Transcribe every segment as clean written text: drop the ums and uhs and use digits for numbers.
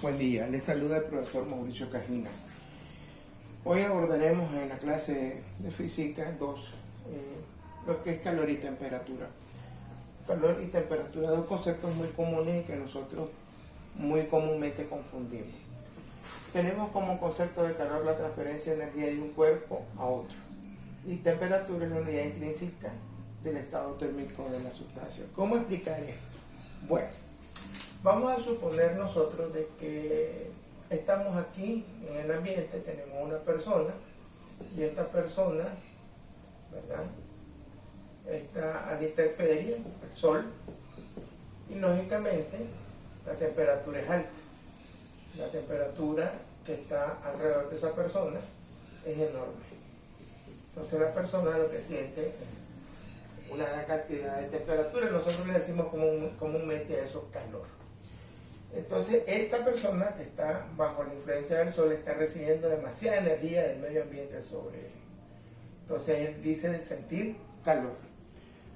Buen día, les saluda el profesor Mauricio Cajina. Hoy abordaremos en la clase de física 2 lo que es calor y temperatura. Calor y temperatura, dos conceptos muy comunes y que nosotros muy comúnmente confundimos. Tenemos como concepto de calor la transferencia de energía de un cuerpo a otro, y temperatura es la unidad intrínseca del estado térmico de la sustancia. ¿Cómo explicar esto? Bueno, vamos a suponer nosotros de que estamos aquí en el ambiente, tenemos una persona y esta persona, ¿verdad?, está a la intemperie, el sol, y lógicamente la temperatura es alta. La temperatura que está alrededor de esa persona es enorme. Entonces la persona lo que siente es una gran cantidad de temperatura, nosotros le decimos comúnmente a eso calor. Entonces esta persona que está bajo la influencia del sol está recibiendo demasiada energía del medio ambiente sobre él. Entonces él dice de sentir calor.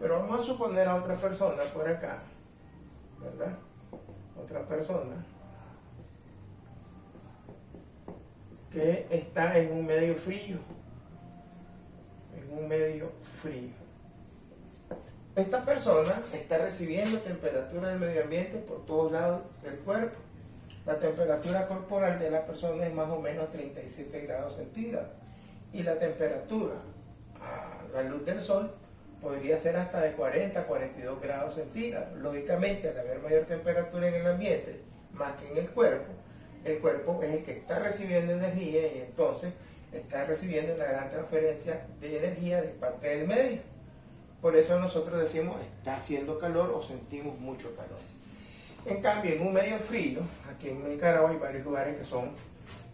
Pero vamos a suponer a otra persona por acá, ¿verdad? Otra persona que está en un medio frío. En un medio frío. Esta persona está recibiendo temperatura del medio ambiente por todos lados del cuerpo. La temperatura corporal de la persona es más o menos 37 grados centígrados. Y la temperatura a la luz del sol podría ser hasta de 40 a 42 grados centígrados. Lógicamente, al haber mayor temperatura en el ambiente, más que en el cuerpo es el que está recibiendo energía y entonces está recibiendo una gran transferencia de energía de parte del medio. Por eso nosotros decimos está haciendo calor o sentimos mucho calor. En cambio, en un medio frío, aquí en Nicaragua hay varios lugares que son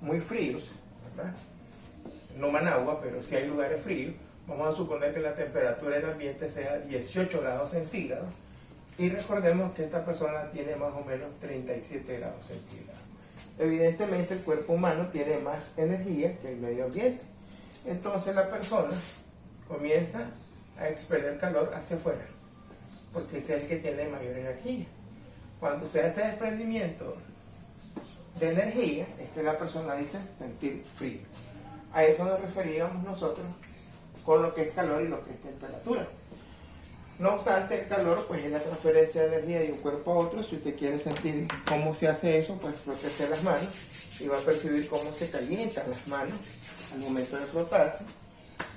muy fríos, ¿verdad? No Managua, pero sí hay lugares fríos. Vamos a suponer que la temperatura del ambiente sea 18 grados centígrados y recordemos que esta persona tiene más o menos 37 grados centígrados. Evidentemente el cuerpo humano tiene más energía que el medio ambiente. Entonces la persona comienza a expeler calor hacia afuera, porque es el que tiene mayor energía. Cuando se hace desprendimiento de energía, es que la persona dice sentir frío. A eso nos referíamos nosotros con lo que es calor y lo que es temperatura. No obstante, el calor pues es la transferencia de energía de un cuerpo a otro. Si usted quiere sentir cómo se hace eso, pues frótese las manos y va a percibir cómo se calientan las manos al momento de frotarse.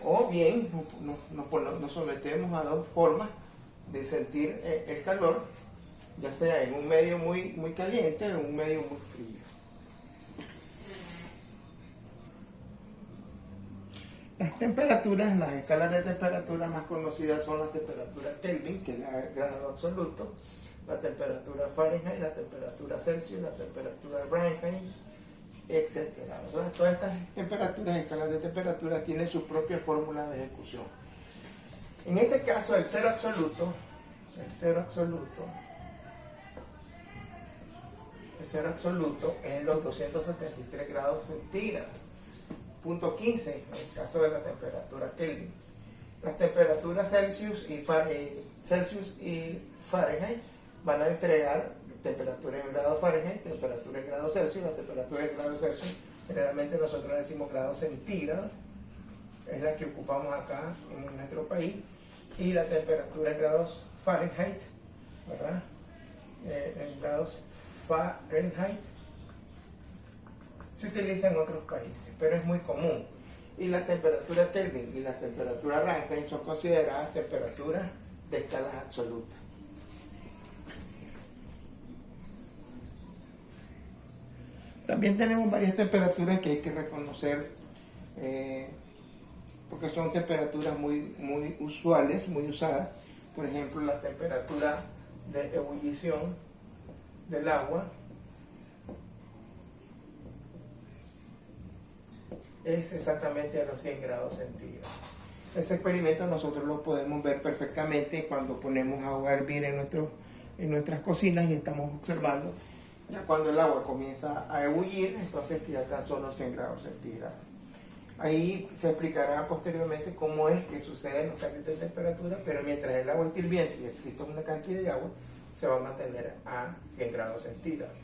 O bien nos sometemos a dos formas de sentir el calor, ya sea en un medio muy caliente o en un medio muy frío. Las temperaturas, las escalas de temperatura más conocidas son las temperaturas Kelvin, que es el grado absoluto, la temperatura Fahrenheit, la temperatura Celsius, la temperatura Brahmsheim, etc. Todas estas temperaturas, escalas de temperatura, tienen su propia fórmula de ejecución. En este caso, el cero absoluto es los 273 grados centígrados. Punto 15 en el caso de la temperatura Kelvin. Las temperaturas Celsius y Fahrenheit van a entregar temperatura en grado Fahrenheit, temperatura en grado Celsius. La temperatura en grado Celsius generalmente nosotros decimos grados centígrados, es la que ocupamos acá en nuestro país, y la temperatura en grados Fahrenheit, ¿verdad? En grados Fahrenheit se utiliza en otros países, pero es muy común. Y la temperatura Kelvin y la temperatura Brahmsheim son consideradas temperaturas de escalas absolutas. También tenemos varias temperaturas que hay que reconocer porque son temperaturas muy usuales, muy usadas. Por ejemplo, la temperatura de ebullición del agua es exactamente a los 100 grados centígrados. Ese experimento nosotros lo podemos ver perfectamente cuando ponemos agua a hervir en nuestras cocinas y estamos observando ya cuando el agua comienza a ebullir, entonces ya alcanzó los 100 grados centígrados. Ahí se explicará posteriormente cómo es que suceden los cambios de temperatura, pero mientras el agua esté hirviendo y existe una cantidad de agua, se va a mantener a 100 grados centígrados.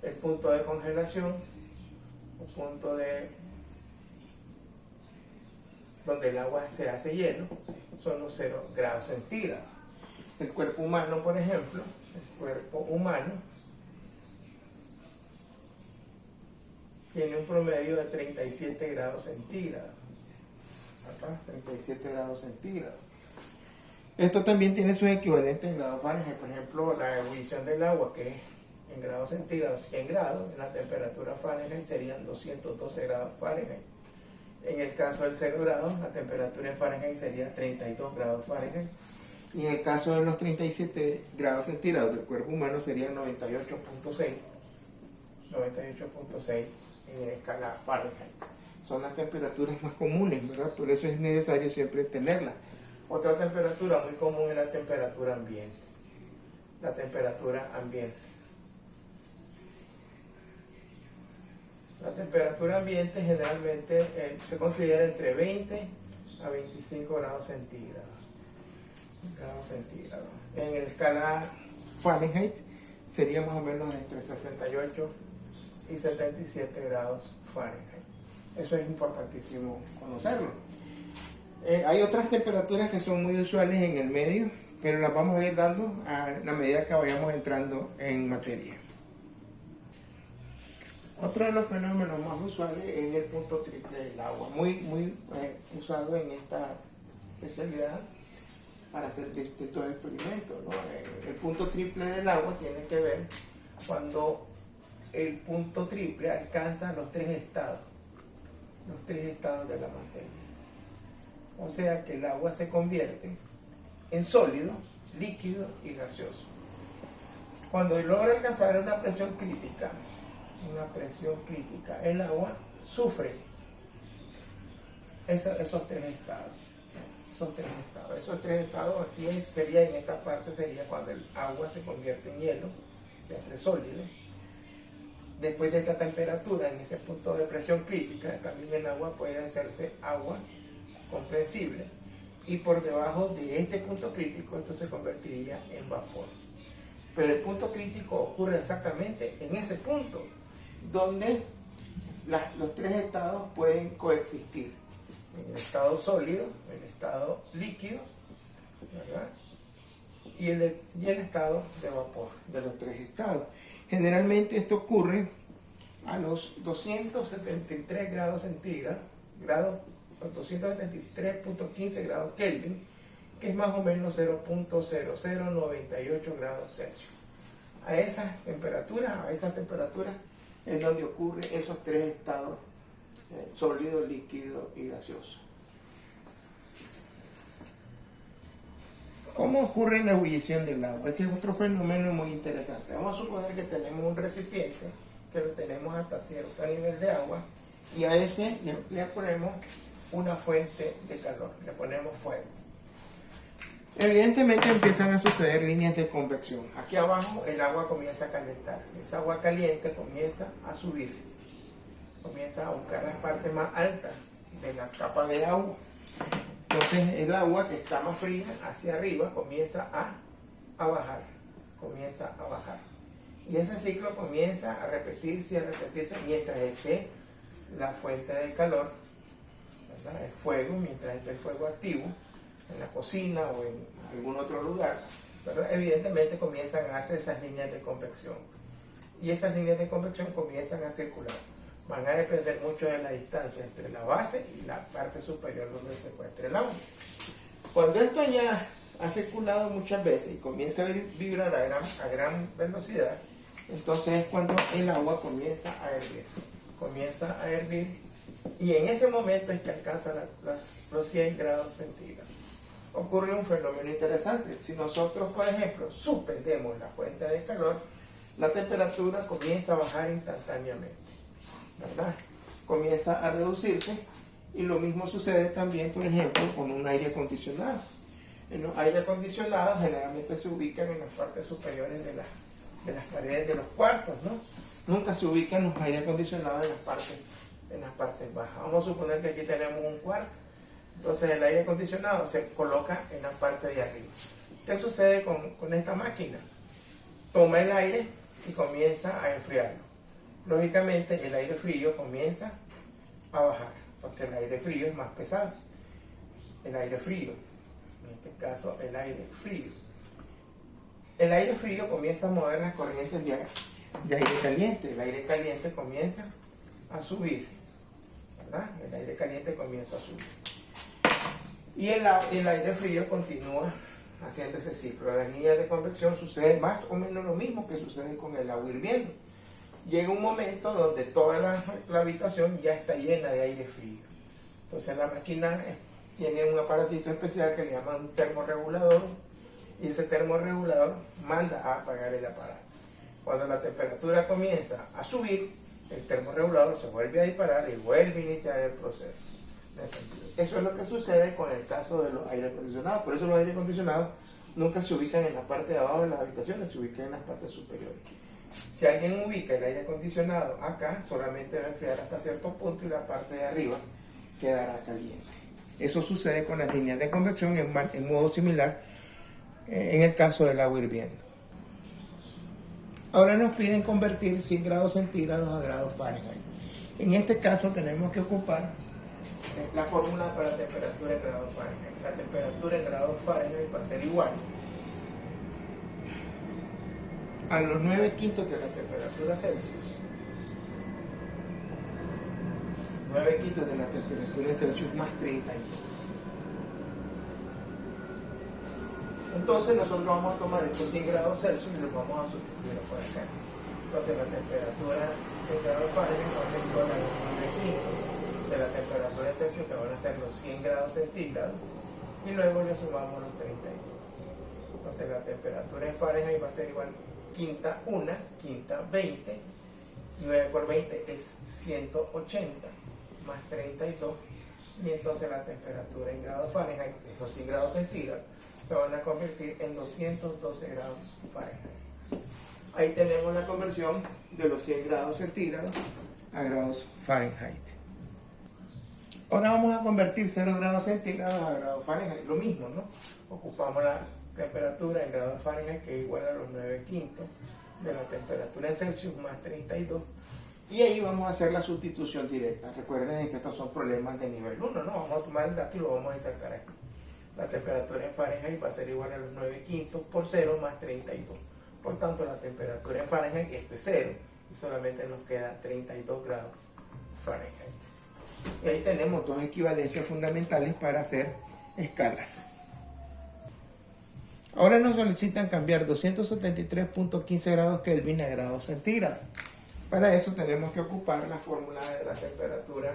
El punto de congelación, o punto donde el agua se hace hielo, son los 0 grados centígrados. El cuerpo humano, por ejemplo, el cuerpo humano tiene un promedio de 37 grados centígrados. Acá, 37 grados centígrados. Esto también tiene sus equivalentes en grados Fahrenheit. Por ejemplo, la ebullición del agua, que es en grados centígrados 100 grados, en la temperatura Fahrenheit serían 212 grados Fahrenheit. En el caso del 0 grados, la temperatura en Fahrenheit sería 32 grados Fahrenheit. Y en el caso de los 37 grados centígrados del cuerpo humano serían 98.6 en escala Fahrenheit. Son las temperaturas más comunes, ¿verdad? Por eso es necesario siempre tenerlas. Otra temperatura muy común es la temperatura ambiente. La temperatura ambiente. La temperatura ambiente generalmente se considera entre 20 a 25 grados centígrados. En el escala Fahrenheit sería más o menos entre 68 y 77 grados Fahrenheit. Eso es importantísimo conocerlo. Hay otras temperaturas que son muy usuales en el medio, pero las vamos a ir dando a la medida que vayamos entrando en materia. Otro de los fenómenos más usuales es el punto triple del agua, muy usado en esta especialidad para hacer distintos experimentos, ¿no? El punto triple del agua tiene que ver cuando el punto triple alcanza los tres estados de la materia. O sea que el agua se convierte en sólido, líquido y gaseoso. Cuando logra alcanzar una presión crítica, el agua sufre esos tres estados. Esos tres estados aquí sería, en esta parte sería cuando el agua se convierte en hielo, se hace sólido. Después de esta temperatura, en ese punto de presión crítica, también el agua puede hacerse agua comprensible. Y por debajo de este punto crítico, esto se convertiría en vapor. Pero el punto crítico ocurre exactamente en ese punto, donde los tres estados pueden coexistir. En el estado sólido, en el estado líquido, ¿verdad? Y el estado de vapor, de los tres estados. Generalmente esto ocurre a los 273 grados centígrados, 273.15 grados Kelvin, que es más o menos 0.0098 grados Celsius. A esas temperaturas es donde ocurren esos tres estados, sólido, líquido y gaseoso. ¿Cómo ocurre la ebullición del agua? Ese es otro fenómeno muy interesante. Vamos a suponer que tenemos un recipiente, que lo tenemos hasta cierto nivel de agua, y a ese le ponemos una fuente de calor, le ponemos fuego. Evidentemente empiezan a suceder líneas de convección. Aquí abajo el agua comienza a calentarse. Esa agua caliente comienza a subir, comienza a buscar las partes más altas de la capa de agua. Entonces el agua que está más fría hacia arriba comienza a bajar, y ese ciclo comienza a repetirse mientras esté la fuente de calor, ¿verdad? El fuego, mientras esté el fuego activo en la cocina o en algún otro lugar, ¿verdad? Evidentemente comienzan a hacer esas líneas de convección, y esas líneas de convección comienzan a circular. Van a depender mucho de la distancia entre la base y la parte superior donde se encuentra el agua. Cuando esto ya ha circulado muchas veces y comienza a vibrar a gran velocidad, entonces es cuando el agua comienza a hervir, y en ese momento es que alcanza los 100 grados centígrados. Ocurre un fenómeno interesante. Si nosotros, por ejemplo, suspendemos la fuente de calor, la temperatura comienza a bajar instantáneamente, ¿verdad? Comienza a reducirse, y lo mismo sucede también, por ejemplo, con un aire acondicionado. Los aire acondicionados generalmente se ubican en las partes superiores de las paredes de los cuartos, ¿no? Nunca se ubican los aire acondicionados en las partes bajas. Vamos a suponer que aquí tenemos un cuarto, entonces el aire acondicionado se coloca en la parte de arriba. ¿Qué sucede con esta máquina? Toma el aire y comienza a enfriarlo. lógicamente el aire frío comienza a bajar, porque el aire frío es más pesado. El aire frío, en este caso el aire frío. El aire frío comienza a mover las corrientes de aire caliente. El aire caliente comienza a subir, ¿verdad? El aire caliente comienza a subir. Y el aire frío continúa haciendo ese ciclo. En las líneas de convección sucede más o menos lo mismo que sucede con el agua hirviendo. Llega un momento donde toda la habitación ya está llena de aire frío. Entonces la máquina tiene un aparatito especial que le llaman un termorregulador, y ese termorregulador manda a apagar el aparato. Cuando la temperatura comienza a subir, el termorregulador se vuelve a disparar y vuelve a iniciar el proceso. Eso es lo que sucede con el caso de los aire acondicionados. Por eso los aire acondicionados nunca se ubican en la parte de abajo de las habitaciones, se ubican en las partes superiores. Si alguien ubica el aire acondicionado acá, solamente va a enfriar hasta cierto punto y la parte de arriba quedará caliente. Eso sucede con las líneas de convección en modo similar en el caso del agua hirviendo. Ahora nos piden convertir 100 grados centígrados a grados Fahrenheit. En este caso tenemos que ocupar la fórmula para la temperatura en grados Fahrenheit. La temperatura en grados Fahrenheit va a ser igual a los 9/5 de la temperatura Celsius. 9/5 de la temperatura Celsius más 31. Entonces nosotros vamos a tomar estos 100 grados Celsius y los vamos a sustituir por acá. Entonces la temperatura en grados Fahrenheit va a ser igual a los 9/5 de la temperatura Celsius, que van a ser los 100 grados centígrados, y luego le sumamos los 32. Entonces la temperatura en Fahrenheit va a ser igual quinta 1, quinta 20, 9 por 20 es 180, más 32, y entonces la temperatura en grados Fahrenheit, esos 100 grados centígrados, se van a convertir en 212 grados Fahrenheit. Ahí tenemos la conversión de los 100 grados centígrados a grados Fahrenheit. Ahora vamos a convertir 0 grados centígrados a grados Fahrenheit, lo mismo, ¿no? Ocupamos la temperatura en grados Fahrenheit, que es igual a los 9/5 de la temperatura en Celsius más 32, y ahí vamos a hacer la sustitución directa. Recuerden que estos son problemas de nivel 1, ¿no? Vamos a tomar el dato y lo vamos a insertar aquí. La temperatura en Fahrenheit va a ser igual a los 9/5 por 0 más 32. Por tanto, la temperatura en Fahrenheit es de 0 y solamente nos queda 32 grados Fahrenheit. Y ahí tenemos dos equivalencias fundamentales para hacer escalas. Ahora nos solicitan cambiar 273.15 grados Kelvin a grados centígrados. Para eso tenemos que ocupar la fórmula de la temperatura,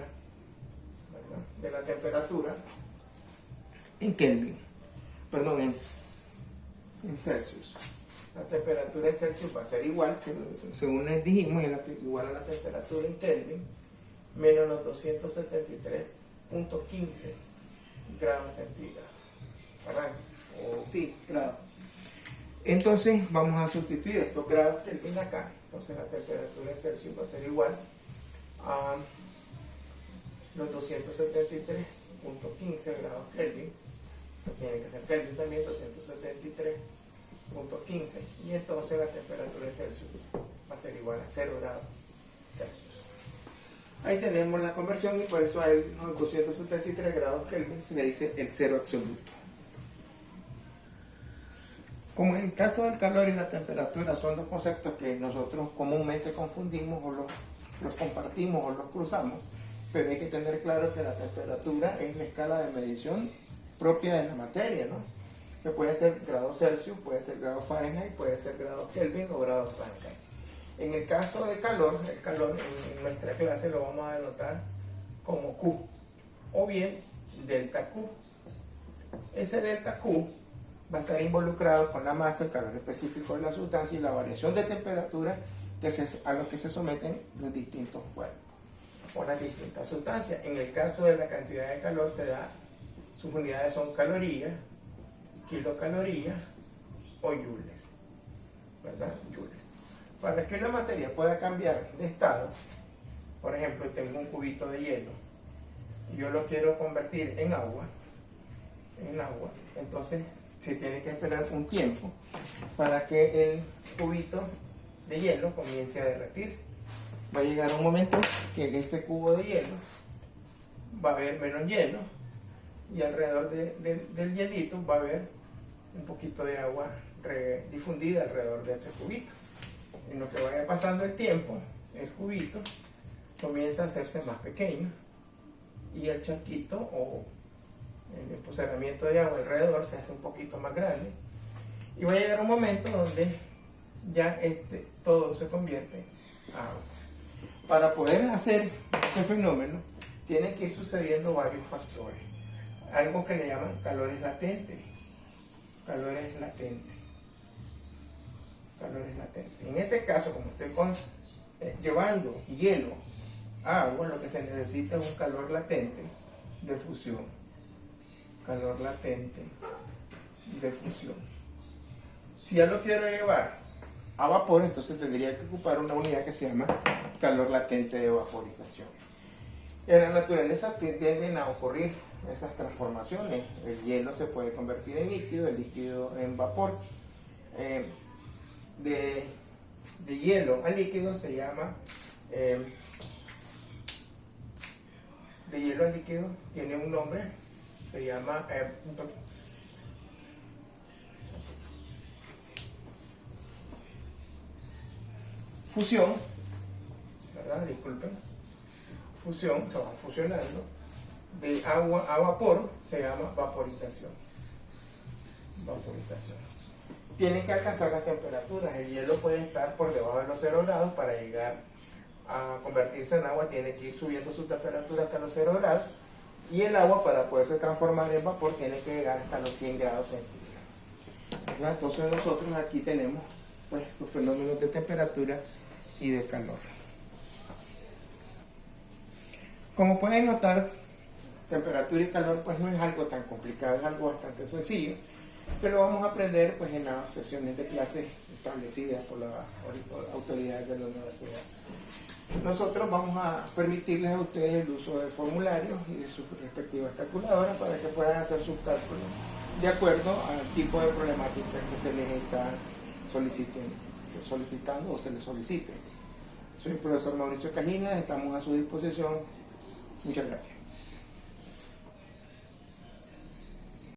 ¿verdad? De la temperatura en Kelvin, perdón, en Celsius. La temperatura en Celsius va a ser igual, según les dijimos, igual a la temperatura en Kelvin, menos los 273.15 grados centígrados. ¿Verdad? Sí, grados. Entonces vamos a sustituir estos grados Kelvin acá. Entonces la temperatura en Celsius va a ser igual a los 273.15 grados Kelvin. Tiene que ser Kelvin también, 273.15, y entonces la temperatura en Celsius va a ser igual a 0 grados Celsius. Ahí tenemos la conversión, y por eso a los 273 grados Kelvin se le dice el cero absoluto. Como en el caso del calor y la temperatura son dos conceptos que nosotros comúnmente confundimos o los compartimos o los cruzamos, pero hay que tener claro que la temperatura es la escala de medición propia de la materia, ¿no? Que puede ser grados Celsius, puede ser grados Fahrenheit, puede ser grados Kelvin o grados Fahrenheit. En el caso de calor, el calor en nuestra clase lo vamos a denotar como Q, o bien delta Q. Ese delta Q va a estar involucrado con la masa, el calor específico de la sustancia y la variación de temperatura a lo que se someten los distintos cuerpos o las distintas sustancias. En el caso de la cantidad de calor sus unidades son calorías, kilocalorías o joules, ¿verdad? Joules. Para que una materia pueda cambiar de estado, por ejemplo, tengo un cubito de hielo y yo lo quiero convertir en agua, entonces se tiene que esperar un tiempo para que el cubito de hielo comience a derretirse. va a llegar un momento que en ese cubo de hielo va a haber menos hielo y alrededor del hielito va a haber un poquito de agua difundida alrededor de ese cubito. En lo que vaya pasando el tiempo, el cubito comienza a hacerse más pequeño y el charquito o el empoceramiento de agua alrededor se hace un poquito más grande y va a llegar un momento donde ya todo se convierte en agua. Para poder hacer ese fenómeno tienen que ir sucediendo varios factores, algo que le llaman calores latentes. Calores latentes. En este caso, como estoy llevando hielo a agua, lo que se necesita es un calor latente de fusión. Calor latente de fusión. Si ya lo quiero llevar a vapor, entonces tendría que ocupar una unidad que se llama calor latente de vaporización. En la naturaleza tienden a ocurrir esas transformaciones. El hielo se puede convertir en líquido, el líquido en vapor. De hielo a líquido se llama de hielo a líquido tiene un nombre, se llama fusión, ¿verdad? Disculpen. Fusión, se van fusionando. De agua a vapor se llama vaporización. Tienen que alcanzar las temperaturas. El hielo puede estar por debajo de los 0 grados. Para llegar a convertirse en agua tiene que ir subiendo su temperatura hasta los 0 grados, y el agua, para poderse transformar en vapor, tiene que llegar hasta los 100 grados centígrados, ¿verdad? Entonces nosotros aquí tenemos pues los fenómenos de temperatura y de calor. Como pueden notar, temperatura y calor pues no es algo tan complicado, es algo bastante sencillo, que lo vamos a aprender pues en las sesiones de clases establecidas por las autoridades de la universidad. Nosotros vamos a permitirles a ustedes el uso de formularios y de sus respectivas calculadoras para que puedan hacer sus cálculos de acuerdo al tipo de problemática que se les está solicitando o se les solicite. Soy el profesor Mauricio Cajinas, estamos a su disposición. Muchas gracias.